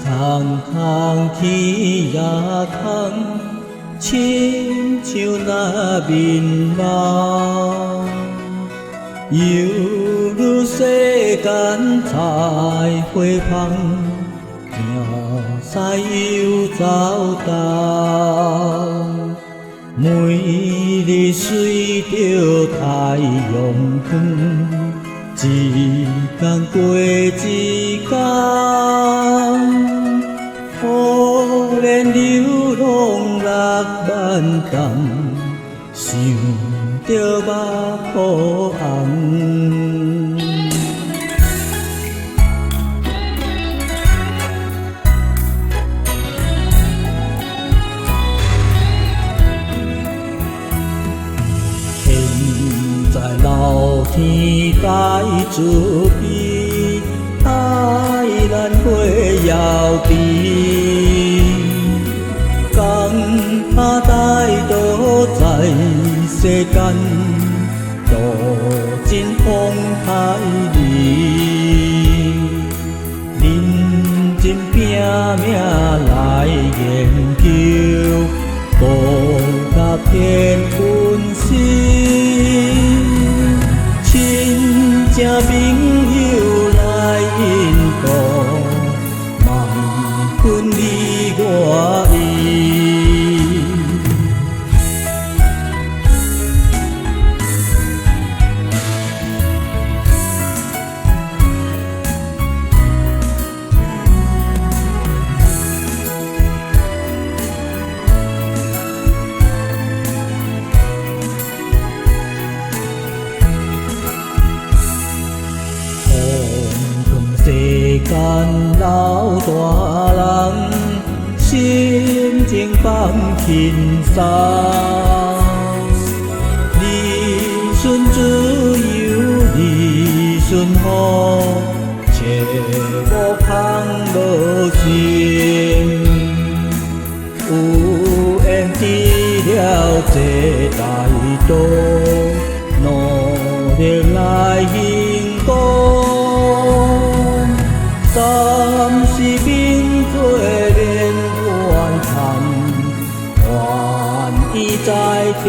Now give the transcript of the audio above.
空空起也空，亲像那面貌。犹如世间菜花香，行驶又走动。每日随着太阳光，一天过一天。可怜流浪六万冬，想着目眶红。现在老天在慈悲，爱咱会遥知。讲他带倒在世间，渡尽风海里。认真拼命来研究，顾甲天分心。亲情朋友来引导，莫分你我伊。世间老大人，心情放轻松。你顺自由，你顺风，切莫空无心。有缘知了这大道，努力来行动。暂时并做连环谈，愿意在天。